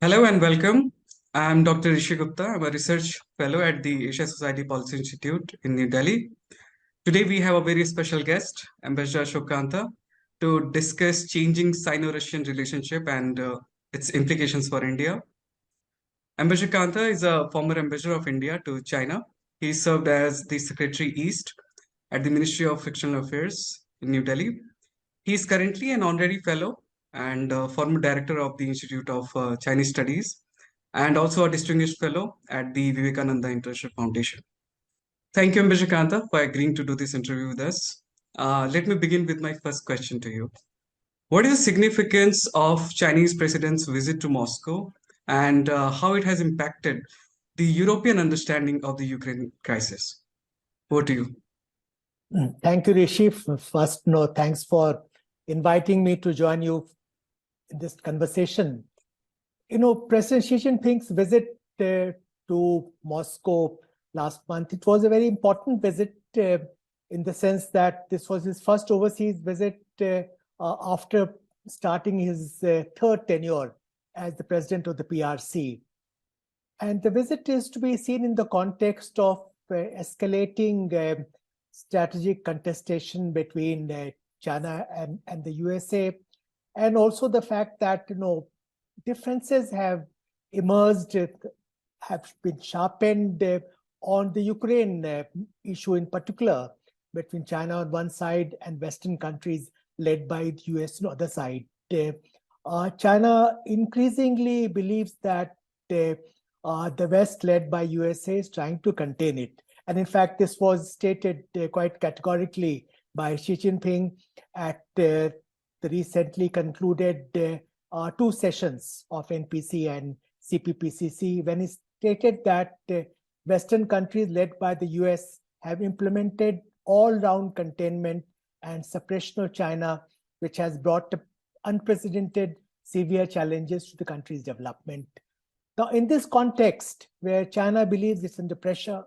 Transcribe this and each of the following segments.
Hello and welcome. I'm Dr. Rishi Gupta. I'm a research fellow at the Asia Society Policy Institute in New Delhi. Today we have a very special guest, Ambassador Ashok Kantha, to discuss changing Sino-Russian relationship and its implications for India. Ambassador Kantha is a former ambassador of India to China. He served as the Secretary East at the Ministry of External Affairs in New Delhi. He is currently an honorary fellow and former director of the Institute of Chinese Studies and also a distinguished fellow at the Vivekananda International Foundation. Thank you, Ambassador Kantha, for agreeing to do this interview with us. Let me begin with my first question to you. What is the significance of Chinese president's visit to Moscow and how it has impacted the European understanding of the Ukraine crisis? Over to you. Thank you, Rishi. First, thanks for inviting me to join you in this conversation. President Xi Jinping's visit to Moscow last month, it was a very important visit in the sense that this was his first overseas visit after starting his third tenure as the president of the PRC. And the visit is to be seen in the context of escalating strategic contestation between China and the USA, and also the fact that differences have emerged, have been sharpened on the Ukraine issue in particular, between China on one side and Western countries led by the US on the other side. China increasingly believes that the West led by USA is trying to contain it. And in fact, this was stated quite categorically by Xi Jinping at the recently concluded 2 sessions of NPC and CPPCC, when he stated that Western countries led by the US have implemented all-round containment and suppression of China, which has brought unprecedented severe challenges to the country's development. Now, in this context, where China believes it's under pressure,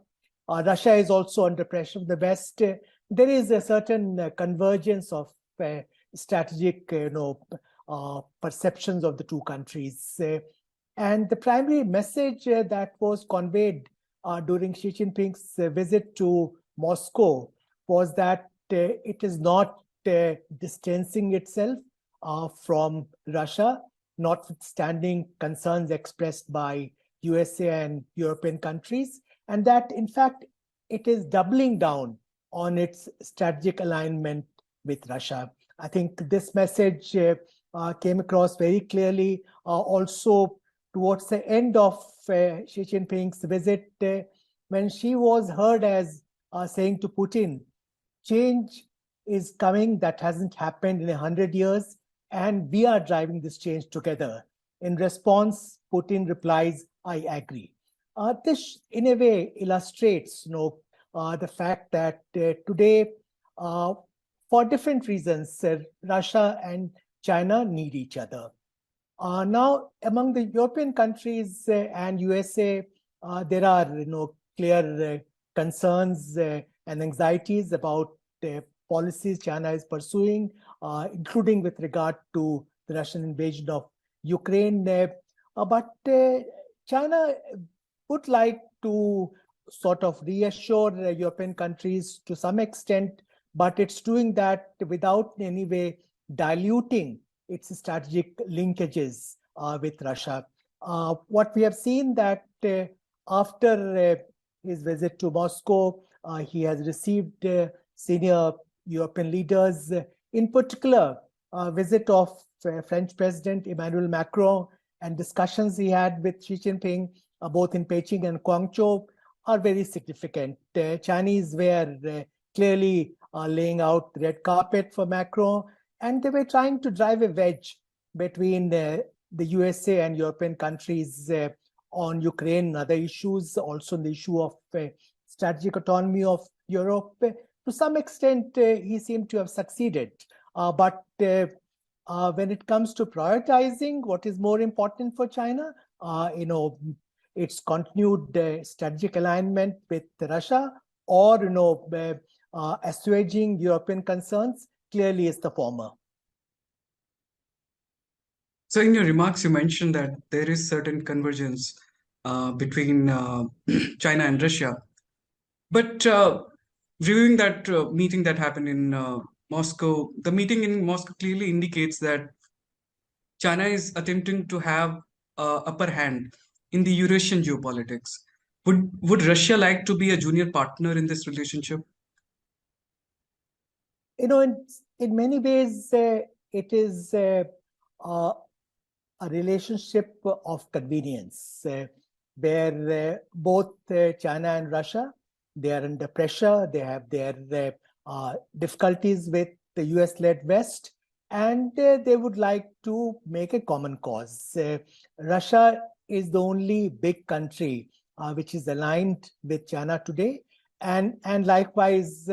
Russia is also under pressure of the West, there is a certain convergence of strategic perceptions of the two countries. And the primary message that was conveyed during Xi Jinping's visit to Moscow was that it is not distancing itself from Russia, notwithstanding concerns expressed by USA and European countries, and that, in fact, it is doubling down on its strategic alignment with Russia. I think this message came across very clearly also towards the end of Xi Jinping's visit, when she was heard as saying to Putin, change is coming that hasn't happened in 100 years, and we are driving this change together. In response, Putin replies, I agree. This, in a way, illustrates the fact that today, for different reasons, Russia and China need each other. Now, among the European countries and USA, there are clear concerns and anxieties about the policies China is pursuing, including with regard to the Russian invasion of Ukraine. But China would like to sort of reassure European countries to some extent, but it's doing that without in any way diluting its strategic linkages with Russia. What we have seen that after his visit to Moscow, he has received senior European leaders, in particular, a visit of French President Emmanuel Macron, and discussions he had with Xi Jinping, both in Beijing and Guangzhou, are very significant. Chinese were clearly laying out the red carpet for Macron, and they were trying to drive a wedge between the USA and European countries on Ukraine and other issues, also on the issue of strategic autonomy of Europe. To some extent, he seemed to have succeeded. But when it comes to prioritizing what is more important for China, its continued strategic alignment with Russia, or assuaging European concerns, clearly is the former. So in your remarks, you mentioned that there is certain convergence between China and Russia. But reviewing that meeting that happened in Moscow, the meeting in Moscow clearly indicates that China is attempting to have upper hand in the Eurasian geopolitics. Would Russia like to be a junior partner in this relationship? In many ways, it is a relationship of convenience, where both China and Russia, they are under pressure. They have their difficulties with the US-led West, and they would like to make a common cause. Russia is the only big country which is aligned with China today, and likewise,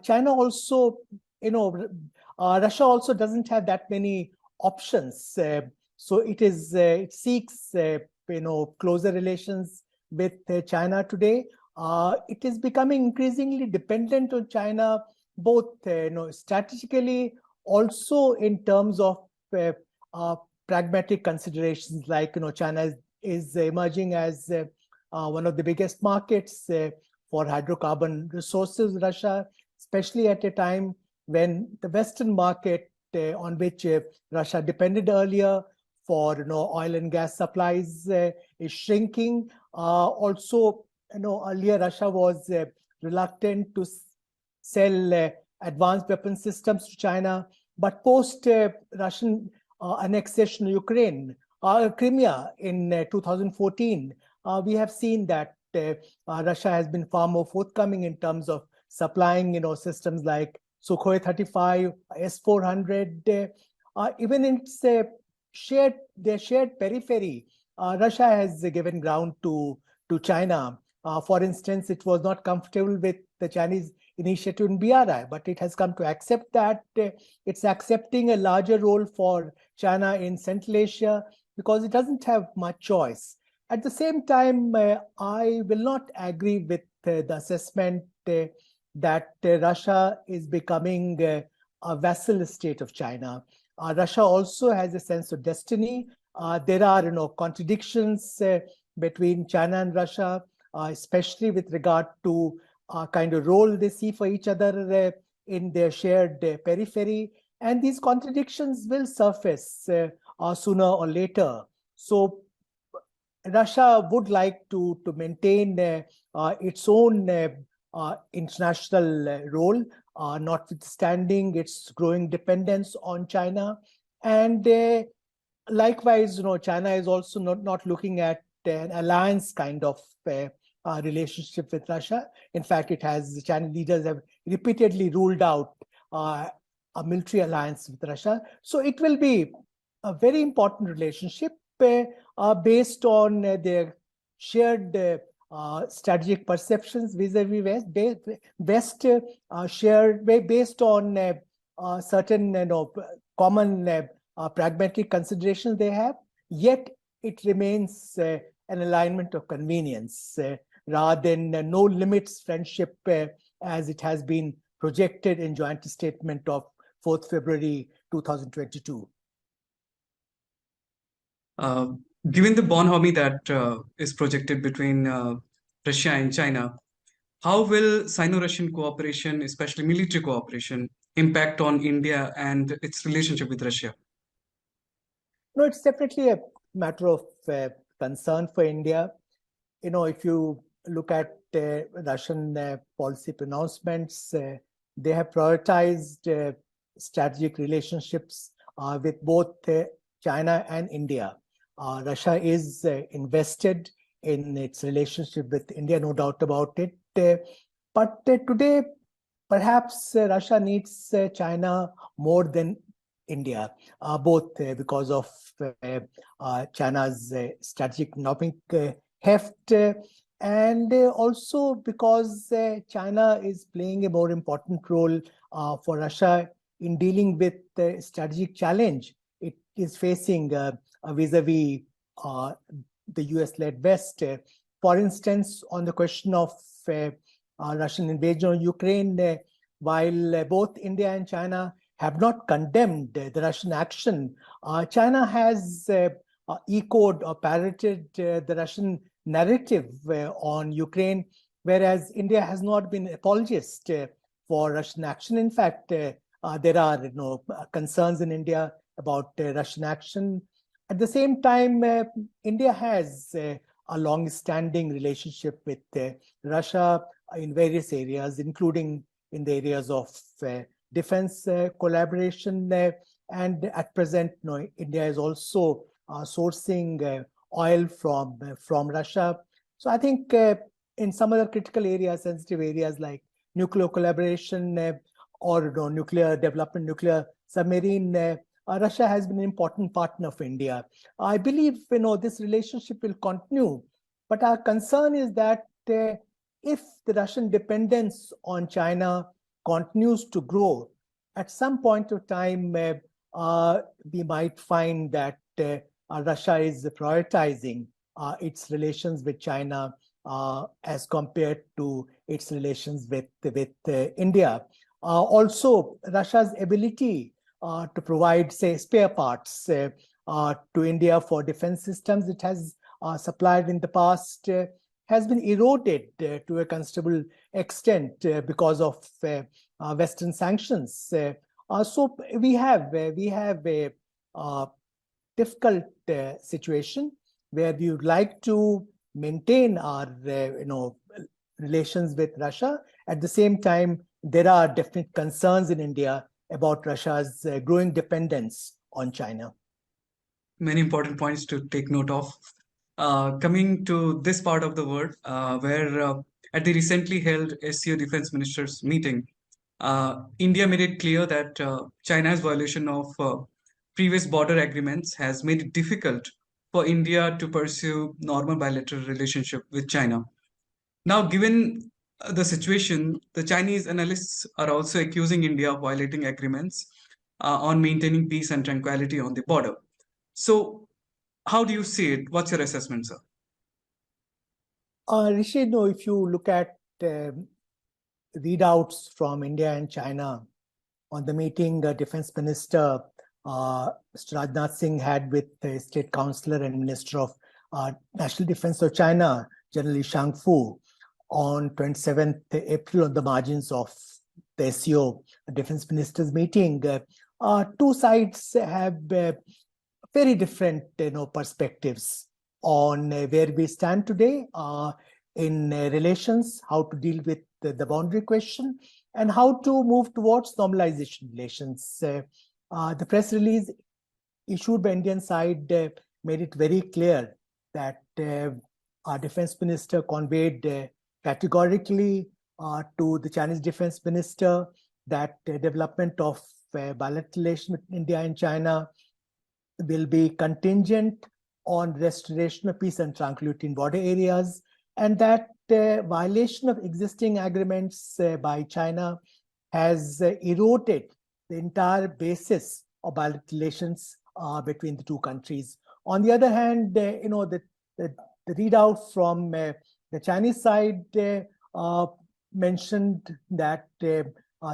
China also, Russia also doesn't have that many options. So it seeks closer relations with China today. It is becoming increasingly dependent on China, both strategically, also in terms of pragmatic considerations, like China is emerging as one of the biggest markets for hydrocarbon resources. Russia, especially at a time when the Western market on which Russia depended earlier for oil and gas supplies is shrinking. Also, earlier Russia was reluctant to sell advanced weapon systems to China, but post Russian annexation of Ukraine, Crimea in 2014, we have seen that Russia has been far more forthcoming in terms of supplying systems like Sukhoi 35, S-400, even in its shared periphery. Russia has given ground to China. For instance, it was not comfortable with the Chinese initiative in BRI, but it has come to accept that. It's accepting a larger role for China in Central Asia because it doesn't have much choice. At the same time, I will not agree with the assessment that Russia is becoming a vassal state of China. Russia also has a sense of destiny. There are contradictions between China and Russia, especially with regard to kind of role they see for each other in their shared periphery. And these contradictions will surface sooner or later. So Russia would like to maintain its own international role, notwithstanding its growing dependence on China. And likewise, China is also not looking at an alliance kind of relationship with Russia. In fact, Chinese leaders have repeatedly ruled out a military alliance with Russia. So it will be a very important relationship based on their shared strategic perceptions vis-a-vis West, shared based on certain common pragmatic considerations they have. Yet it remains an alignment of convenience rather than no limits friendship as it has been projected in joint statement of 4th February 2022. Given the bonhomie that is projected between Russia and China, how will Sino-Russian cooperation, especially military cooperation, impact on India and its relationship with Russia? No, it's definitely a matter of concern for India. If you look at Russian policy pronouncements, they have prioritized strategic relationships with both China and India. Russia is invested in its relationship with India, no doubt about it. But today, perhaps Russia needs China more than India, both because of China's strategic economic heft, and also because China is playing a more important role for Russia in dealing with the strategic challenge it is facing vis-a-vis the US-led West. For instance, on the question of Russian invasion of Ukraine, while both India and China have not condemned the Russian action. China has echoed or parroted the Russian narrative on Ukraine, whereas India has not been apologist for Russian action. In fact, there are concerns in India about Russian action. At the same time, India has a long-standing relationship with Russia in various areas, including in the areas of defense collaboration. And at present, India is also sourcing oil from Russia. So I think in some other critical areas, sensitive areas like nuclear collaboration or nuclear development, nuclear submarine, Russia has been an important partner of India. I believe this relationship will continue, but our concern is that if the Russian dependence on China continues to grow, at some point of time we might find that Russia is prioritizing its relations with China as compared to its relations with India. Also, Russia's ability to provide, say, spare parts to India for defense systems it has supplied in the past has been eroded to a considerable extent because of Western sanctions. So we have a difficult situation where we would like to maintain our relations with Russia. At the same time, there are definite concerns in India about Russia's growing dependence on China. Many important points to take note of. Coming to this part of the world, where at the recently held SCO Defense Ministers meeting, India made it clear that China's violation of previous border agreements has made it difficult for India to pursue normal bilateral relationship with China. Now, given the situation, the Chinese analysts are also accusing India of violating agreements on maintaining peace and tranquility on the border. So, how do you see it? What's your assessment, sir? Rishi, if you look at readouts from India and China on the meeting Defense Minister Mr. Rajnath Singh had with the State Councillor and Minister of National Defense of China, General Shangfu, on 27th April on the margins of the SCO Defense Ministers meeting. Two sides have very different perspectives on where we stand today in relations, how to deal with the boundary question, and how to move towards normalization relations. The press release issued by Indian side made it very clear that our defense minister conveyed categorically to the Chinese defense minister that development of bilateral relation with India and China will be contingent on restoration of peace and tranquility in border areas, and that violation of existing agreements by China has eroded the entire basis of bilateral relations between the two countries. On the other hand, the readout from the Chinese side mentioned that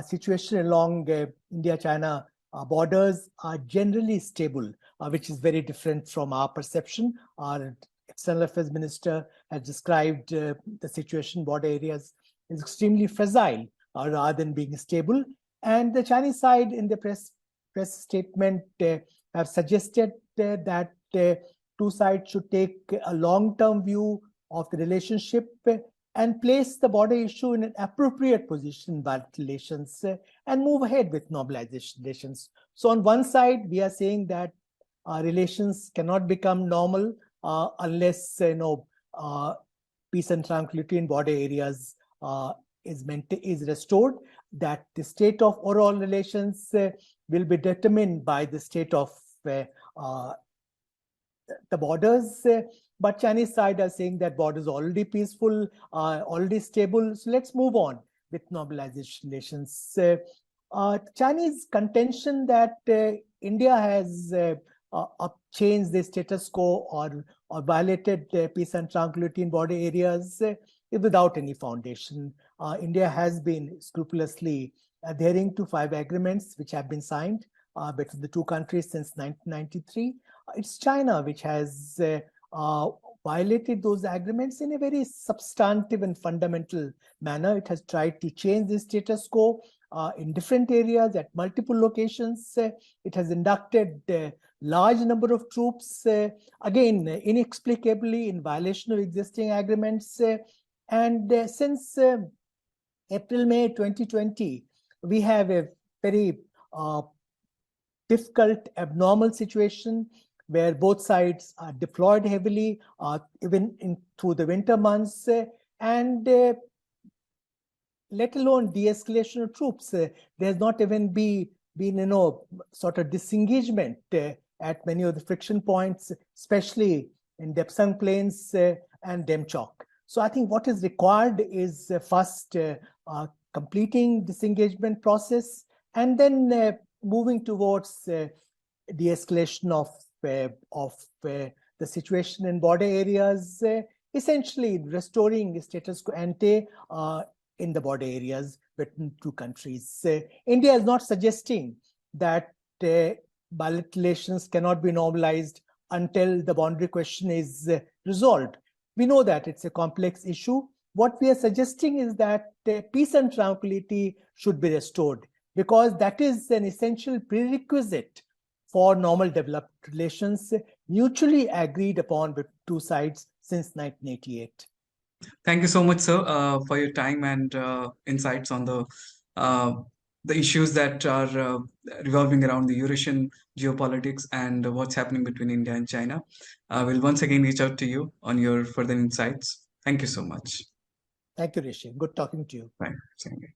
situation along India-China borders are generally stable, which is very different from our perception. Our External Affairs Minister has described the situation border areas is extremely fragile rather than being stable. And the Chinese side in the press statement have suggested that two sides should take a long-term view of the relationship and place the border issue in an appropriate position in bilateral relations and move ahead with normalization relations. So on one side, we are saying that relations cannot become normal unless peace and tranquility in border areas is restored, that the state of overall relations will be determined by the state of the borders. But Chinese side are saying that borders are already peaceful, already stable. So let's move on with normalization relations. Chinese contention that India has changed the status quo or violated peace and tranquility in border areas is without any foundation. India has been scrupulously adhering to 5 agreements which have been signed between the two countries since 1993. It's China which has violated those agreements in a very substantive and fundamental manner. It has tried to change the status quo in different areas at multiple locations. It has inducted a large number of troops, again, inexplicably in violation of existing agreements. And since April-May 2020, we have a very difficult, abnormal situation where both sides are deployed heavily, even through the winter months, and let alone de-escalation of troops. There has not even been, sort of disengagement at many of the friction points, especially in Depsang Plains and Demchok. So I think what is required is first completing disengagement process and then moving towards de-escalation of the situation in border areas, essentially restoring status quo ante in the border areas between two countries. India is not suggesting that bilateral relations cannot be normalized until the boundary question is resolved. We know that it's a complex issue. What we are suggesting is that peace and tranquility should be restored, because that is an essential prerequisite for normal developed relations, mutually agreed upon with two sides since 1988. Thank you so much, sir, for your time and insights on the issues that are revolving around the Eurasian geopolitics and what's happening between India and China. We'll once again reach out to you on your further insights. Thank you so much. Thank you, Rishi. Good talking to you. Bye. Same here.